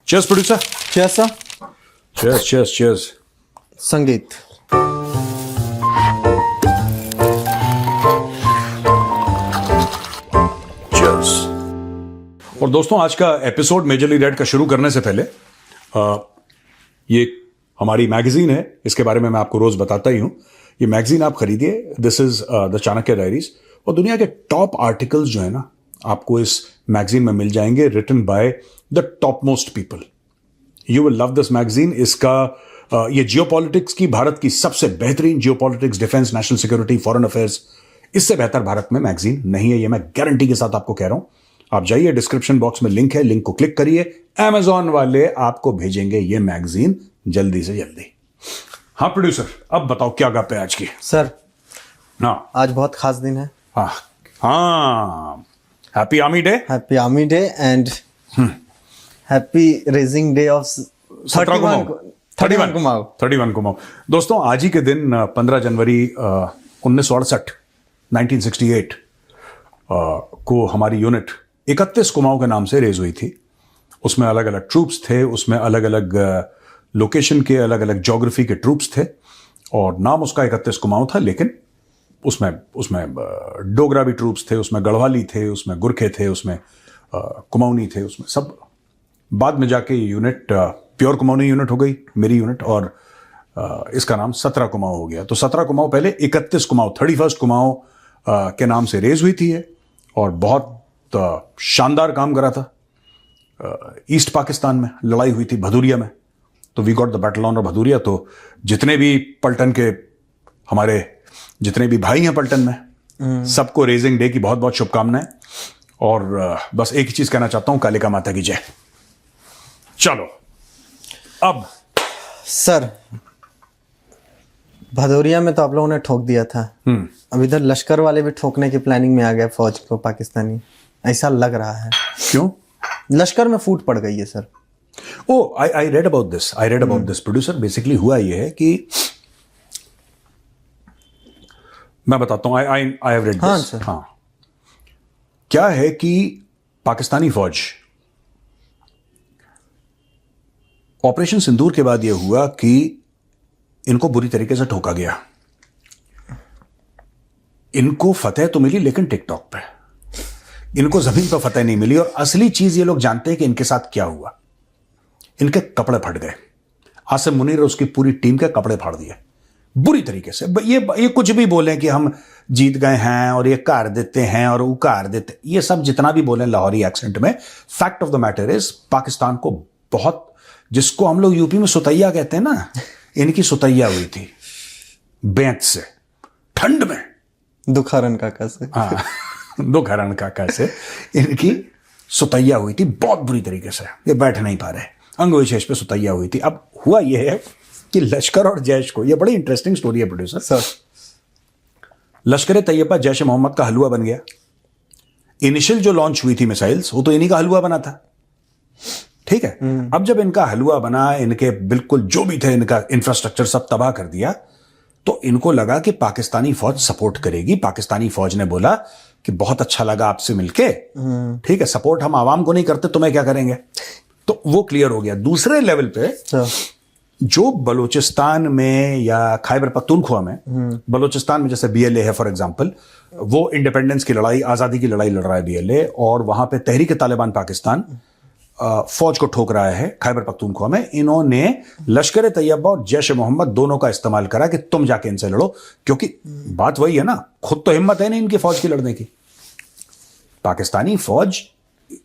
Cheers, producer. Cheers, sir. Cheers, cheers, cheers. संगीत। Cheers. और दोस्तों, आज का एपिसोड मेजरली रेड का शुरू करने से पहले ये हमारी मैगजीन है, इसके बारे में मैं आपको रोज बताता ही हूं। ये मैगजीन आप खरीदिए, this is the Chanakya diaries, और दुनिया के टॉप आर्टिकल्स जो है ना, आपको इस मैगजीन में मिल जाएंगे, written by the top most people. You will love this magazine. इसका ये जियोपॉलिटिक्स की, भारत की सबसे बेहतरीन geopolitics, defence, national security, foreign affairs, इससे बेहतर भारत में मैगजीन नहीं है, ये मैं गारंटी के साथ आपको कह रहा हूं। आप जाइए, डिस्क्रिप्शन बॉक्स में लिंक है, लिंक को क्लिक करिए। Amazon वाले आपको भेजेंगे ये मैगजीन जल्दी से जल्दी। हाँ प्रोड्यूसर, अब बताओ क्या गप है आज की। सर, हाँ, आज बहुत खास दिन है। हाँ, happy army day. Happy army day and happy raising day of 31 Kumaon. दोस्तों, आज ही के दिन 15 जनवरी 1968 1968 को हमारी यूनिट 31 कुमाऊं के नाम से रेज हुई थी। उसमें अलग अलग ट्रूप्स थे, उसमें अलग अलग लोकेशन के, अलग अलग ज्योग्राफी के ट्रूप्स थे, और नाम उसका 31 कुमाऊं था। लेकिन उसमें डोगरा भी ट्रूप्स थे, उसमें गढ़वाली थे, उसमें गुरखे थे, उसमें कुमाऊनी थे, उसमें सब। बाद में जाके ये यूनिट प्योर कुमाऊनी यूनिट हो गई, मेरी यूनिट, और इसका नाम 17 कुमाऊं हो गया। तो 17 कुमाऊं पहले 31 कुमाऊं, 31 कुमाऊं के नाम से रेज हुई थी, और बहुत शानदार काम करा था। ईस्ट पाकिस्तान में लड़ाई हुई थी, भदूरिया में, तो we got the battle on Bhadauria. तो जितने भी पलटन के हमारे जितने भी भाई हैं पलटन में, सबको रेजिंग डे की बहुत बहुत शुभकामनाएं। और बस एक ही चीज कहना चाहता हूं, कालिका माता की जय। चलो अब सर, भदौरिया में तो आप लोगों ने ठोक दिया था। अब इधर लश्कर वाले भी ठोकने की प्लानिंग में आ गए फौज को, पाकिस्तानी, ऐसा लग रहा है। क्यों? लश्कर में फूट पड़ गई है sir. I read about this producer. Basically हुआ यह है कि मैं बताता हूं, आई हैव रेड दिस। हाँ, क्या है कि पाकिस्तानी फौज, ऑपरेशन सिंदूर के बाद यह हुआ कि इनको बुरी तरीके से ठोका गया। इनको फतेह तो मिली, लेकिन टिकटॉक पे। इनको जमीन पर फतेह नहीं मिली। और असली चीज ये लोग जानते हैं कि इनके साथ क्या हुआ। इनके कपड़े फट गए। आसिम मुनीर और उसकी पूरी टीम के कपड़े फाड़ दिए बुरी तरीके से। ये कुछ भी बोले कि हम जीत गए हैं और ये कार देते हैं और वो कार देते, ये सब जितना भी बोले लाहौरी एक्सेंट में, fact of the matter is Pakistan को बहुत, जिसको हम लोग यूपी में सुतैया कहते हैं ना, इनकी सुतैया हुई थी बेंत से, ठंड में। दुखारन काका से। हाँ, दुखारन काका से इनकी सुतैया हुई थी बहुत बुरी तरीके से। ये बैठ नहीं पा रहे, अंग विशेष पे सुतैया हुई थी। अब हुआ यह है कि लश्कर और जैश को, ये बड़ी इंटरेस्टिंग स्टोरी है प्रोड्यूसर सर। लश्कर तैयबा जैश मोहम्मद का हलवा बन गया। इनिशियल जो लॉन्च हुई थी मिसाइल्स, वो तो इन्हीं का हलवा बना था, ठीक है। अब जब इनका हलवा बना, इनके बिल्कुल जो भी थे, इनका इंफ्रास्ट्रक्चर सब तबाह कर दिया, तो इनको लगा कि पाकिस्तानी फौज सपोर्ट करेगी। पाकिस्तानी फौज ने बोला कि बहुत अच्छा लगा आपसे मिलके, ठीक है, सपोर्ट हम आवाम को नहीं करते, तुम्हें क्या करेंगे। तो वो क्लियर हो गया। दूसरे लेवल पे जो बलूचिस्तान में या खैबर पख्तूनख्वा में, बलूचिस्तान में जैसे बीएलए है फॉर एग्जांपल, वो इंडिपेंडेंस की लड़ाई, आजादी की लड़ाई लड़ रहा है बीएलए, और वहां पे तहरीक तालिबान पाकिस्तान फौज को ठोक रहा है खैबर पख्तूनख्वा में। इन्होंने लश्कर तैयबा और जैश मोहम्मद दोनों का इस्तेमाल करा कि तुम जाके इनसे लड़ो, क्योंकि बात वही है ना, खुद तो हिम्मत है नहीं इनकी फौज की लड़ने की। पाकिस्तानी फौज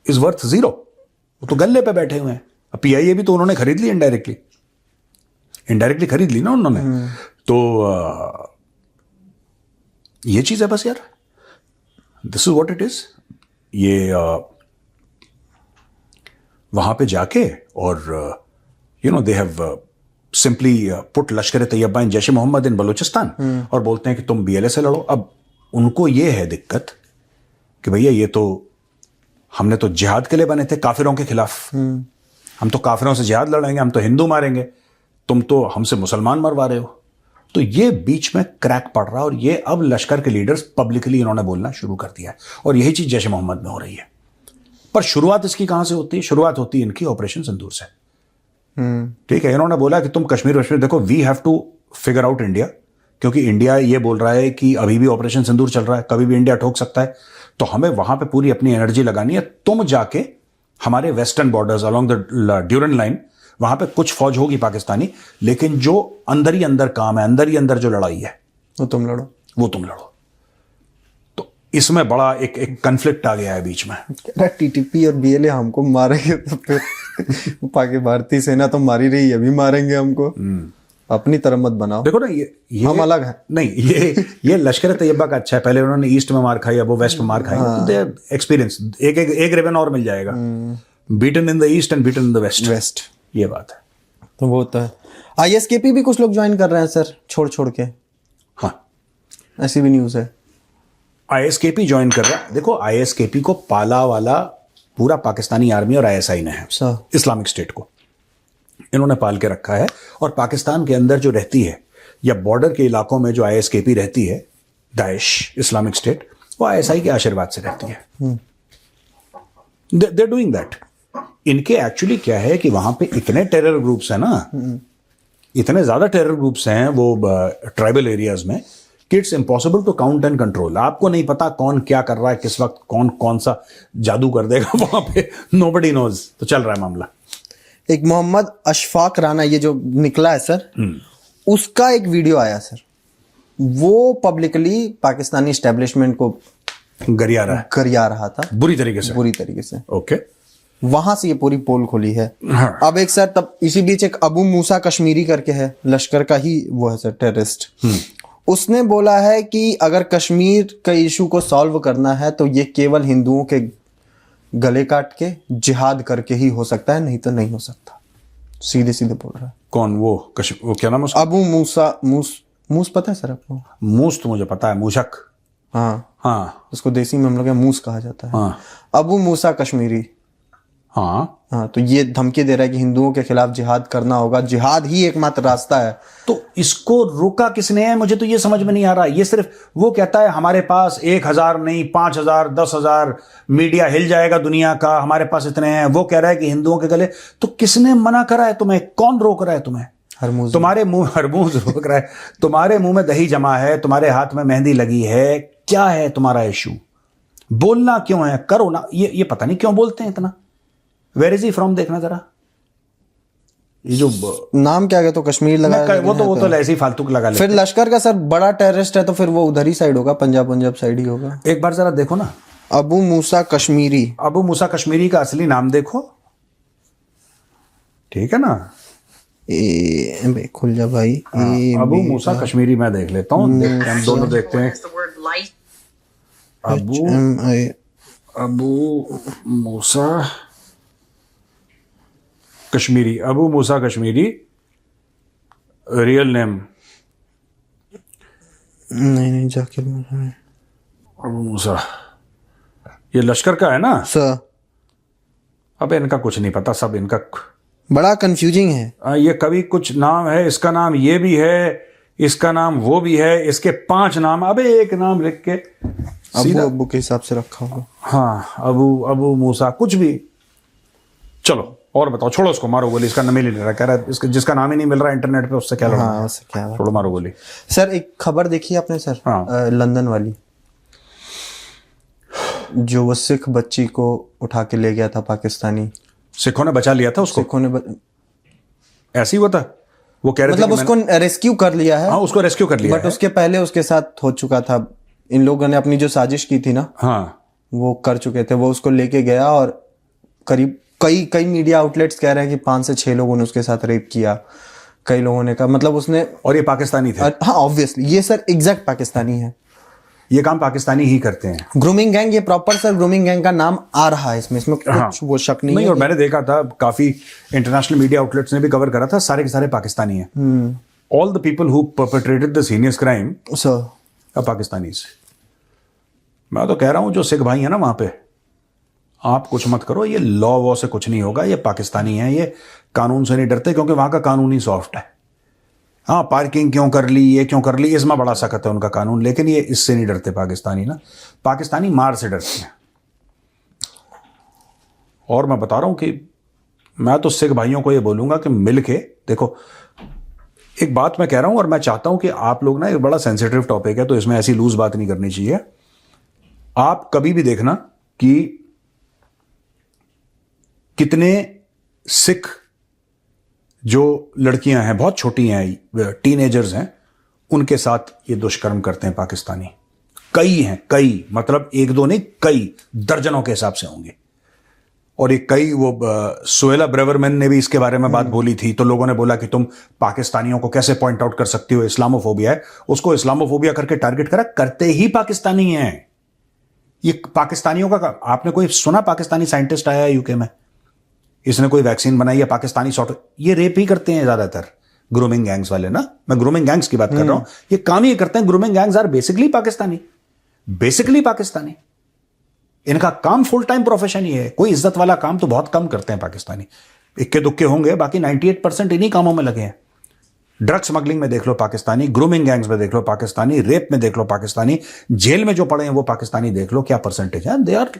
इज वर्थ जीरो, वो तो गल्ले पे बैठे हुए हैं। अब पीआईए भी तो उन्होंने खरीद ली, इनडायरेक्टली खरीद ली ना उन्होंने। तो ये चीज है बस यार, this is what it is. ये वहां पे जाके और दे हैव सिंपली पुट लश्कर तैयबा इन जैश मोहम्मद इन बलूचिस्तान, और बोलते हैं कि तुम बीएलए से लड़ो। अब उनको ये है दिक्कत कि भैया ये तो हमने तो जिहाद के लिए बने थे, काफिरों के खिलाफ। हम तो काफिरों से जिहाद लड़ेंगे, हम तो हिंदू मारेंगे, तुम तो हमसे मुसलमान मरवा रहे हो। तो ये बीच में क्रैक पड़ रहा, और ये अब लश्कर के लीडर्स पब्लिकली इन्होंने बोलना शुरू कर दिया है। और यही चीज जैश मोहम्मद में हो रही है। पर शुरुआत इसकी कहां से होती है? शुरुआत होती है इनकी ऑपरेशन सिंदूर से। ठीक है, इन्होंने बोला कि तुम कश्मीर वश्मीर देखो, we have to figure out India, क्योंकि इंडिया ये बोल रहा है कि अभी भी ऑपरेशन सिंदूर चल रहा है, कभी भी इंडिया ठोक सकता है, तो हमें वहां पे पूरी अपनी एनर्जी लगानी है। तुम जाके हमारे western borders along the Durand line, वहां पे कुछ फौज होगी पाकिस्तानी, लेकिन जो अंदर ही अंदर काम है, अंदर ही अंदर जो लड़ाई है, वो तुम लड़ो। तो इसमें बड़ा एक कन्फ्लिक्ट आ गया है बीच में। टीटीपी और बीएलए हमको मारेंगे तो फिर पाकिस्तान भारतीय सेना तो मार ही रही है, अभी मारेंगे हमको। अपनी तरह मत बनाओ। देखो ना, ये हम अलग हैं। नहीं, ये लश्कर तैयबा का अच्छा है, पहले उन्होंने ईस्ट में मार खाई, अब वो वेस्ट में मार खाएंगे, तो एक्सपीरियंस एक रेवन और मिल जाएगा। Beaten in the east and beaten in the west, ये बात है। तो वो होता है। आईएसकेपी भी कुछ लोग ज्वाइन कर रहे हैं सर, छोड़ के। हाँ, ऐसी भी न्यूज है। आईएसकेपी ज्वाइन कर रहा है। देखो, आईएसकेपी को पाला वाला पूरा पाकिस्तानी आर्मी और आईएसआई ने है, इस्लामिक स्टेट को इन्होंने पाल के रखा है। और पाकिस्तान के अंदर जो रहती है या बॉर्डर के इलाकों में जो आईएसकेपी रहती है, दाइश इस्लामिक स्टेट, वो आईएसआई के आशीर्वाद से रहती है। They doing that. इनके एक्चुअली क्या है कि वहां पे इतने टेरर ग्रुप्स हैं ना, इतने ज्यादा टेरर ग्रुप्स हैं वो ट्राइबल एरियाज में, कि it's impossible to count and control. आपको नहीं पता कौन क्या कर रहा है, किस वक्त कौन सा जादू कर देगा वहां पे, नोबडी नोज। तो चल रहा है मामला। एक मोहम्मद अशफाक राना, ये जो निकला है सर, उसका एक वीडियो आया सर, वो पब्लिकली पाकिस्तानी एस्टेब्लिशमेंट को गरिया रहा था बुरी तरीके से। ओके, वहां से ये पूरी पोल खुली है। हाँ। अब एक सर, तब इसी बीच एक अबू मूसा कश्मीरी करके है, लश्कर का ही वो है सर, टेररिस्ट। उसने बोला है कि अगर कश्मीर के इशू को सॉल्व करना है तो ये केवल हिंदुओं के गले काट के जिहाद करके ही हो सकता है, नहीं तो नहीं हो सकता। सीधे बोल रहा है। कौन वो क्या नाम है उसका? अबू मूसा, मूस पता है सर आपको? मूस तो मुझे पता है, मूशक। हाँ, उसको देसी में हम लोग मूस कहा जाता है। हाँ। अबू मूसा कश्मीरी। हाँ, तो ये धमकी दे रहा है कि हिंदुओं के खिलाफ जिहाद करना होगा, जिहाद ही एकमात्र रास्ता है। तो इसको रोका किसने है? मुझे तो ये समझ में नहीं आ रहा। ये सिर्फ वो कहता है हमारे पास 1,000 नहीं 5,000 10,000 मीडिया हिल जाएगा दुनिया का, हमारे पास इतने हैं। वो कह रहा है कि हिंदुओं के गले। तो किसने मना करा है तुम्हें? कौन रोक रहा है तुम्हें? हरमूज। तुम्हारे मुंह हरमूज रोक रहा है। तुम्हारे मुंह में दही जमा है, तुम्हारे हाथ में मेहंदी लगी है। क्या है तुम्हारा इशू? बोलना क्यों है? करो ना। ये पता नहीं क्यों बोलते हैं इतना। Where is he from? देखना जरा। ये जो नाम क्या गया तो कश्मीर लगा, वो तो ऐसे ही फालतू लगा लेते। फिर लश्कर का सर बड़ा टेररिस्ट है तो फिर वो उधर ही साइड होगा, पंजाब साइड ही होगा। एक बार जरा देखो ना, अबू मूसा कश्मीरी। अबू मूसा कश्मीरी का असली नाम देखो, ठीक है ना? खुल जा भाई। अबू मूसा कश्मीरी मैं देख लेता हूँ, हम दोनों देखते हैं। अबू मूसा कश्मीरी, अबू मूसा कश्मीरी रियल नेम। नहीं जाकिर अबू मूसा, ये लश्कर का है ना सर? अब इनका कुछ नहीं पता, सब इनका बड़ा कंफ्यूजिंग है। ये कभी कुछ नाम है, इसका नाम ये भी है, इसका नाम वो भी है, इसके 5 नाम। अबे एक नाम लिख के अबू के हिसाब से रखा होगा। हाँ, अबू मूसा कुछ भी। चलो और बताओ, छोड़ो उसको, मारो गोली। इसका नाम ही नहीं ले रहा, कह रहा है इसका जिसका नाम ही नहीं मिल रहा इंटरनेट पे, उससे क्या लड़ना? हाँ, उससे क्या? छोड़ो, मारो गोली। सर एक खबर देखी आपने सर? हाँ। लंदन वाली, जो वो सिख बच्ची को उठा के ले गया था पाकिस्तानी। सिखों ने बचा लिया था उसको? सिखों ने ऐसी हुआ था? वो कह रहे मतलब उसको रेस्क्यू कर लिया है। हाँ, उसको रेस्क्यू कर लिया बट उसके पहले उसके साथ हो चुका था। इन लोगों ने अपनी जो साजिश की थी ना, हाँ, वो कर चुके थे। वो उसको लेके गया और करीब कई मीडिया आउटलेट्स कह रहे हैं कि 5 से 6 लोगों ने उसके साथ रेप किया। कई लोगों ने कहा, मतलब उसने, और ये पाकिस्तानी थे? हाँ ऑब्वियसली, ये सर एग्जैक्ट पाकिस्तानी है। ये काम पाकिस्तानी ही करते हैं। ग्रूमिंग गैंग, ये प्रॉपर सर ग्रूमिंग गैंग का नाम आ रहा है इसमें कुछ वो शक नहीं है। और मैंने देखा था, काफी इंटरनेशनल मीडिया आउटलेट्स ने भी कवर करा था, सारे के सारे पाकिस्तानी हैं। All the people who perpetrated the seniors crime sir Pakistanis. मैं तो कह रहा हूं जो सिख भाई है ना वहां पे, आप कुछ मत करो, ये लॉ वॉ से कुछ नहीं होगा। ये पाकिस्तानी है, ये कानून से नहीं डरते, क्योंकि वहां का कानून ही सॉफ्ट है। हाँ, पार्किंग क्यों कर ली, ये क्यों कर ली, इसमें बड़ा सख्त है उनका कानून, लेकिन ये इससे नहीं डरते पाकिस्तानी ना। पाकिस्तानी मार से डरते हैं। और मैं बता रहा हूं कि मैं तो सिख भाइयों को ये बोलूंगा कि मिल के देखो, एक बात मैं कह रहा हूं और मैं चाहता हूं कि आप लोग ना, एक बड़ा सेंसिटिव टॉपिक है तो इसमें ऐसी लूज बात नहीं करनी चाहिए। आप कभी भी देखना कि कितने सिख जो लड़कियां हैं, बहुत छोटी हैं, टीनेजर्स हैं, उनके साथ ये दुष्कर्म करते हैं पाकिस्तानी। कई हैं, कई, मतलब एक दो नहीं, कई दर्जनों के हिसाब से होंगे। और ये कई, वो सुहेला ब्रेवरमैन ने भी इसके बारे में बात बोली थी, तो लोगों ने बोला कि तुम पाकिस्तानियों को कैसे पॉइंट आउट कर सकती हो, इस्लामोफोबिया है। उसको इस्लामोफोबिया करके टारगेट करा, करते ही पाकिस्तानी हैं ये। पाकिस्तानियों का, आपने कोई सुना पाकिस्तानी साइंटिस्ट आया यूके में, इसने कोई वैक्सीन बनाई है, पाकिस्तानी सॉफ्ट, ये रेप ही करते हैं ज्यादातर ग्रूमिंग गैंग्स वाले ना। मैं ग्रूमिंग गैंग्स की बात कर रहा हूं, ये काम ही करते हैं। Grooming gangs are basically Pakistani, basically Pakistani. इनका काम फुल टाइम प्रोफेशन ही है। कोई इज्जत वाला काम तो बहुत कम करते हैं पाकिस्तानी, इक्के दुक्के होंगे, बाकी 98% इन्हीं कामों में लगे हैं। ड्रग स्मगलिंग में देख लो पाकिस्तानी, ग्रूमिंग गैंग्स में देख लो पाकिस्तानी, रेप में देख लो पाकिस्तानी, जेल में जो पड़े हैं वो पाकिस्तानी, देख लो क्या परसेंटेज है दे आर।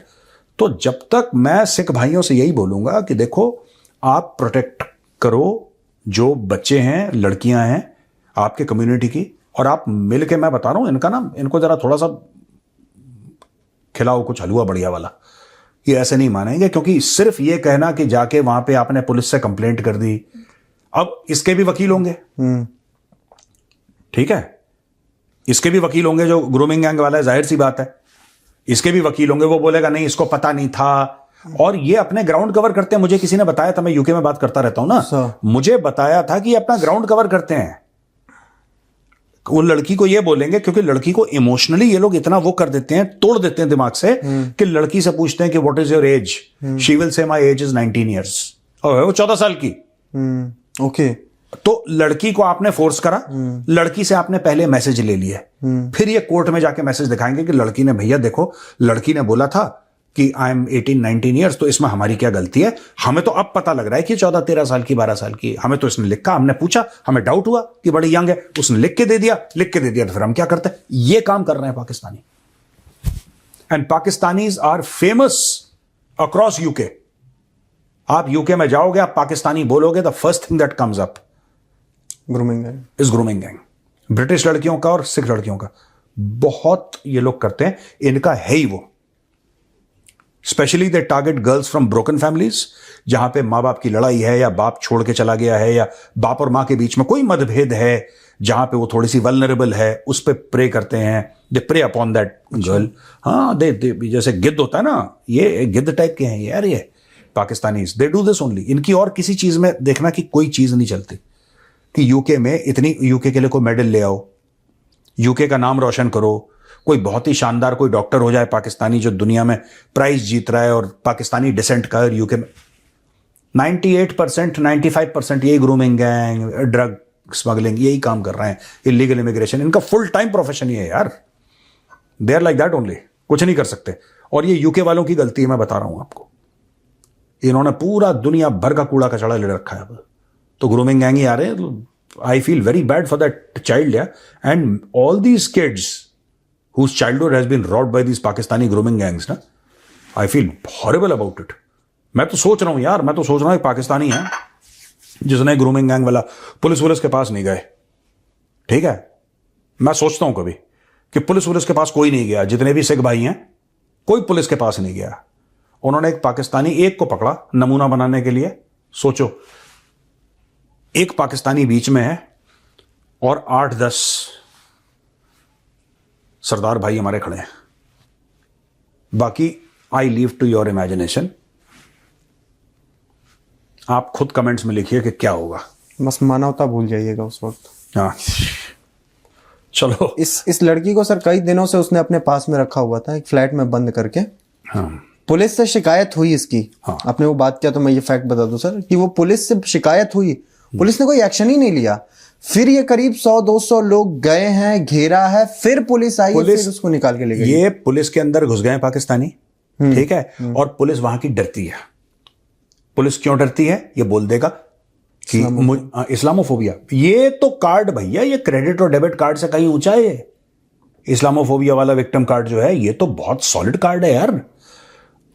तो जब तक, मैं सिख भाइयों से यही बोलूंगा कि देखो, आप प्रोटेक्ट करो जो बच्चे हैं, लड़कियां हैं आपके कम्युनिटी की, और आप मिल के, मैं बता रहा हूं, इनका ना, इनको जरा थोड़ा सा खिलाओ कुछ हलवा बढ़िया वाला। ये ऐसे नहीं मानेंगे, क्योंकि सिर्फ ये कहना कि जाके वहां पे आपने पुलिस से कंप्लेंट कर दी, अब इसके भी वकील होंगे, ठीक है, इसके भी वकील होंगे जो ग्रूमिंग गैंग वाला है, जाहिर सी बात है, इसके भी वकील होंगे। वो बोलेगा नहीं, इसको पता नहीं था, और ये अपने ग्राउंड कवर करते हैं। मुझे किसी ने बताया था, मैं यूके में बात करता रहता हूं ना, मुझे बताया था कि ये अपना ग्राउंड कवर करते हैं। वो लड़की को ये बोलेंगे, क्योंकि लड़की को इमोशनली ये लोग इतना वो कर देते हैं, तोड़ देते हैं दिमाग से, कि लड़की से पूछते हैं कि what is your age, she will say my age is 19 years, और वो 14 साल की। ओके, तो लड़की को आपने फोर्स करा, लड़की से आपने पहले मैसेज ले लिया, फिर ये कोर्ट में जाके मैसेज दिखाएंगे कि लड़की ने, भैया देखो, लड़की ने बोला था कि आई एम 18-19 ईयर्स, तो इसमें हमारी क्या गलती है? हमें तो अब पता लग रहा है कि 14-13 साल की, 12 साल की, हमें तो इसने लिखा, हमने पूछा, हमें डाउट हुआ कि बड़ी यंग है, उसने लिख के दे दिया, तो फिर हम क्या करते हैं? ये काम कर रहे हैं Pakistani. And Pakistanis are famous across UK. आप यूके में जाओगे, आप पाकिस्तानी बोलोगे, the first thing that comes up grooming gang is grooming gang. British लड़कियों का और सिख लड़कियों का बहुत ये लोग करते हैं, इनका है ही वो। Specially they target girls from broken families, जहां पे माँ बाप की लड़ाई है, या बाप छोड़ के चला गया है, या बाप और माँ के बीच में कोई मतभेद है, जहां पे वो थोड़ी सी वल्नरेबल है, उस पे प्रे करते हैं, दे प्रे अपॉन दैट गर्ल। हाँ, दे जैसे गिद्ध होता है ना, ये गिद्ध टाइप के हैं यार ये Pakistanis, they do this only. इनकी और किसी चीज में देखना कि कोई चीज नहीं चलती कि यूके में इतनी, यूके के लिए कोई मेडल ले आओ, यूके का नाम रोशन करो, कोई बहुत ही शानदार कोई डॉक्टर हो जाए पाकिस्तानी जो दुनिया में प्राइज जीत रहा है, और पाकिस्तानी डिसेंट का, और यूके में 98%, 95% यही ग्रूमिंग गैंग, ड्रग स्मगलिंग, यही काम कर रहे हैं, इलीगल इमिग्रेशन, इनका फुल टाइम प्रोफेशन ये है यार। They are like that only, कुछ नहीं कर सकते। और ये यूके वालों की गलती है, मैं बता रहा हूं आपको, इन्होंने पूरा दुनिया भर का कूड़ा कचड़ा ले रखा है। अब तो ग्रूमिंग गैंग ही आ रहे हैं। I feel very bad for that child, and all these kids whose childhood has been robbed by these Pakistani grooming gangs, ना, I feel horrible about it. मैं तो सोच रहा हूं यार, मैं तो सोच रहा हूं एक पाकिस्तानी है जिसने ग्रूमिंग गैंग वाला, पुलिस के पास नहीं गए, ठीक है, मैं सोचता हूं कभी कि पुलिस के पास कोई नहीं गया, जितने भी सिख भाई हैं कोई पुलिस के पास नहीं गया। उन्होंने एक पाकिस्तानी, एक को पकड़ा नमूना बनाने के लिए। सोचो, एक पाकिस्तानी बीच में है और 8-10 सरदार भाई हमारे खड़े हैं। बाकी I leave to your imagination. आप खुद कमेंट्स में लिखिए कि क्या होगा। बस मानवता भूल जाइएगा उस वक्त। हाँ, चलो। इस लड़की को सर कई दिनों से उसने अपने पास में रखा हुआ था, एक फ्लैट में बंद करके। हाँ, पुलिस से शिकायत हुई इसकी। हाँ, आपने वो बात किया तो मैं ये फैक्ट बता दूं सर कि वो पुलिस से शिकायत हुई, पुलिस ने कोई एक्शन ही नहीं लिया। फिर ये करीब 100-200 लोग गए हैं, घेरा है, फिर पुलिस आई, फिर उसको निकाल के ले गई। ये पुलिस के अंदर घुस गए पाकिस्तानी, ठीक है, और पुलिस वहां की डरती है। पुलिस क्यों डरती है? ये बोल देगा कि इस्लामोफोबिया। ये तो कार्ड भैया, ये क्रेडिट और डेबिट कार्ड से कहीं ऊंचा है। ये इस्लामोफोबिया वाला विक्टिम कार्ड जो है, ये तो बहुत सॉलिड कार्ड है यार।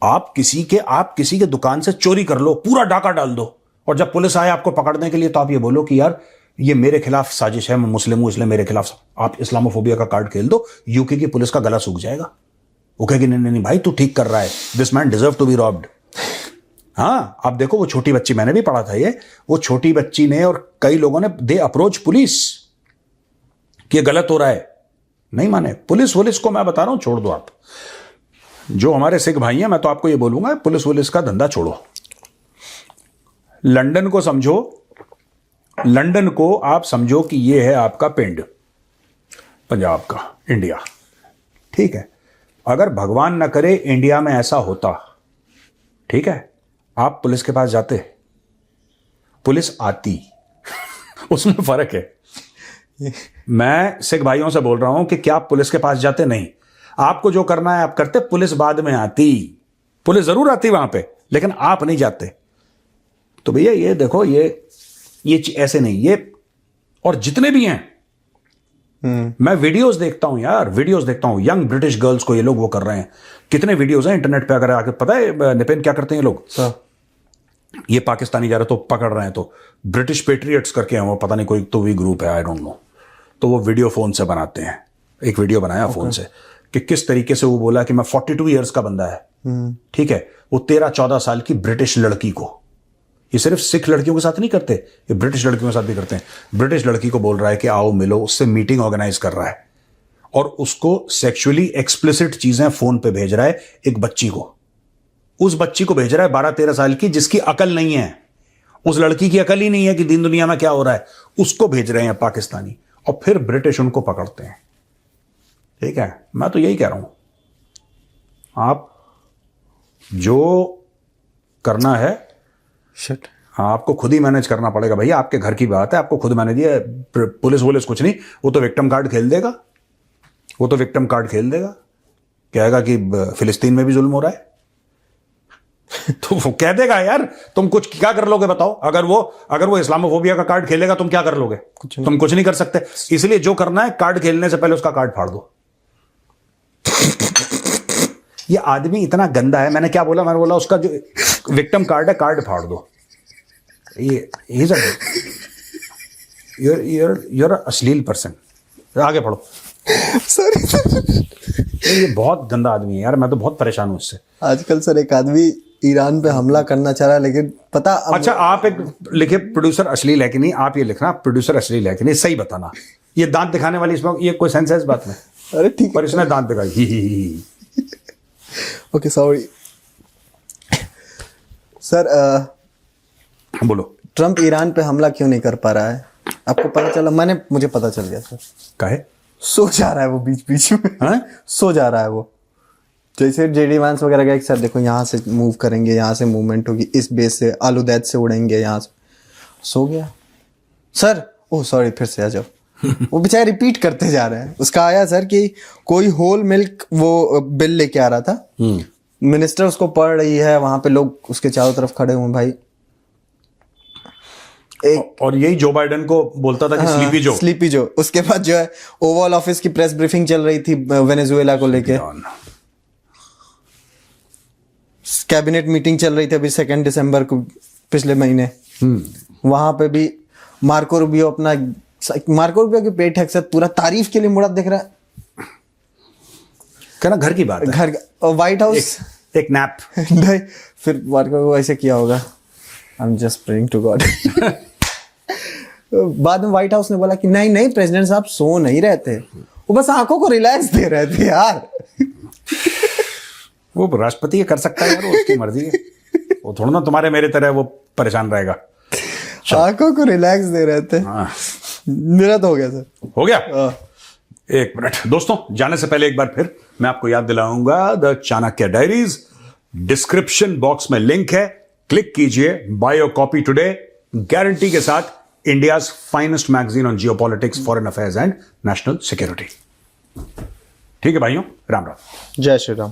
आप किसी के दुकान से चोरी कर लो, पूरा डाका डाल दो, और जब पुलिस आए आपको पकड़ने के लिए तो आप ये बोलो कि यार ये मेरे खिलाफ साजिश है, मैं मुस्लिम हूं इसलिए मेरे खिलाफ, आप इस्लामोफोबिया का कार्ड खेल दो, यूके की पुलिस का गला सूख जाएगा। वो कहेगी नहीं नहीं नहीं भाई तू ठीक कर रहा है, this man deserve to be robbed. हाँ, आप देखो वो छोटी बच्ची, मैंने भी पढ़ा था ये, वो छोटी बच्ची ने और कई लोगों ने दे अप्रोच पुलिस कि ये गलत हो रहा है, नहीं माने। पुलिस को मैं बता रहा हूं छोड़ दो आप। जो हमारे सिख भाई हैं, मैं तो आपको ये बोलूंगा पुलिस का धंधा छोड़ो। लंदन को समझो, लंदन को आप समझो कि ये है आपका पिंड, पंजाब का इंडिया, ठीक है। अगर भगवान न करे इंडिया में ऐसा होता, ठीक है, आप पुलिस के पास जाते, पुलिस आती उसमें फर्क है। मैं सिख भाइयों से बोल रहा हूं कि क्या आप पुलिस के पास जाते? नहीं, आपको जो करना है आप करते, पुलिस बाद में आती, पुलिस जरूर आती वहां पे, लेकिन आप नहीं जाते। तो भैया ये देखो, ये ऐसे नहीं, ये और जितने भी हैं, मैं वीडियोस देखता हूं यार, वीडियोस देखता हूं यंग ब्रिटिश गर्ल्स को ये लोग वो कर रहे हैं, कितने वीडियोस हैं इंटरनेट पे, अगर आके पता है नितिन क्या करते हैं ये लोग, ये पाकिस्तानी जा रहे तो पकड़ रहे हैं, तो ब्रिटिश पेट्रियट्स करके हैं वो, पता नहीं कोई तो भी ग्रुप है, आई डोंट नो, तो वो वीडियो फोन से बनाते हैं। एक वीडियो बनाया फोन से कि किस तरीके से वो बोला कि मैं 42 ईयर्स का बंदा है, ठीक है, वो 13-14 साल की ब्रिटिश लड़की को, ये सिर्फ सिख लड़कियों के साथ नहीं करते, ये ब्रिटिश लड़कियों के साथ भी करते हैं, ब्रिटिश लड़की को बोल रहा है कि आओ मिलो, उससे मीटिंग ऑर्गेनाइज कर रहा है, और उसको सेक्सुअली एक्सप्लिसिट चीजें फोन पे भेज रहा है, एक बच्ची को, उस बच्ची को भेज रहा है 12-13 साल की, जिसकी अकल नहीं है, उस लड़की की अकल ही नहीं है कि दीन दुनिया में क्या हो रहा है, उसको भेज रहे हैं पाकिस्तानी, और फिर ब्रिटिश उनको पकड़ते हैं। ठीक है, मैं तो यही कह रहा हूं, आप जो करना है शिट, आपको खुद ही मैनेज करना पड़ेगा भैया, आपके घर की बात है, आपको खुद मैनेज है। पुलिस वुलिस कुछ नहीं, वो तो विक्टिम कार्ड खेल देगा, वो तो विक्टिम कार्ड खेल देगा, कहेगा कि फिलिस्तीन में भी जुल्म हो रहा है तो वो कह देगा यार, तुम कुछ क्या कर लोगे बताओ? अगर वो इस्लामोफोबिया का कार्ड खेलेगा तुम क्या कर लोगे? तुम कुछ नहीं कर सकते। इसलिए जो करना है, कार्ड खेलने से पहले उसका कार्ड फाड़ दो। ये आदमी इतना गंदा है, मैंने क्या बोला? मैंने बोला उसका जो विक्टिम कार्ड है, कार्ड फाड़ दो। you're अश्लील पर्सन। आगे पढ़ो। सॉरी ये बहुत गंदा आदमी है यार, मैं तो बहुत परेशान हूं इससे। आजकल सर एक आदमी ईरान पे हमला करना चाह रहा है, लेकिन पता अच्छा, आप एक लिखे प्रोड्यूसर अश्लील है कि नहीं, आप ये लिखना प्रोड्यूसर अश्लील है कि नहीं, सही बताना। ये दांत दिखाने वाली इसमें ये कोई सेंस है इस बात में? अरे ठीक पर इसने दांत दिखाई, ही। Okay sorry sir. बोलो। ट्रम्प ईरान पे हमला क्यों नहीं कर पा रहा है? आपको पता चला? मुझे पता चल गया सर। काहे? सो जा रहा है वो बीच बीच में। हाँ? सो जा रहा है वो, जैसे जेडी वांस वगैरह गए सर देखो यहाँ से मूव करेंगे, यहाँ से मूवमेंट होगी, इस बेस से आलूदैत से उड़ेंगे, यहाँ से सो गया सर। ओह सॉरी, फिर से आ जाओ। वो बेचारे रिपीट करते जा रहे हैं। उसका आया सर कि कोई होल मिल्क वो बिल लेके आ रहा था, मिनिस्टर उसको पढ़ रही है, वहां पे लोग उसके चारों तरफ खड़े हुए भाई। और यही जो बाइडेन को बोलता था कि स्लीपी जो। उसके बाद जो है ओवल ऑफिस की प्रेस ब्रीफिंग चल रही थी वेनेजुएला को लेके, कैबिनेट मीटिंग चल रही थी अभी 2 दिसंबर को पिछले महीने। वहां पे भी मार्को रूबियो की पेट है सर, पूरा तारीफ के लिए मुड़ा दिख रहा है। कहना घर की बात है, घर व्हाइट हाउस एक नैप नहीं, फिर मार्को को ऐसे किया होगा, I am just praying to God. बाद में व्हाइट हाउस ने बोला कि नहीं प्रेसिडेंट साहब सो नहीं रहे थे, वो बस आंखों को रिलैक्स दे रहे थे यार। वो राष्ट्रपति कर सकता है यार, वो उसकी मर्जी है, वो थोड़ा ना तुम्हारे मेरे तरह वो परेशान रहेगा। आंखों को रिलैक्स दे रहे थे। मेरा तो हो गया सर, हो गया। एक मिनट दोस्तों, जाने से पहले एक बार फिर मैं आपको याद दिलाऊंगा, the Chanakya diaries, description box में लिंक है, क्लिक कीजिए, buy your copy today, guarantee के साथ India's finest magazine on geopolitics, foreign affairs and national security. ठीक है भाइयों, राम राम, जय श्री राम।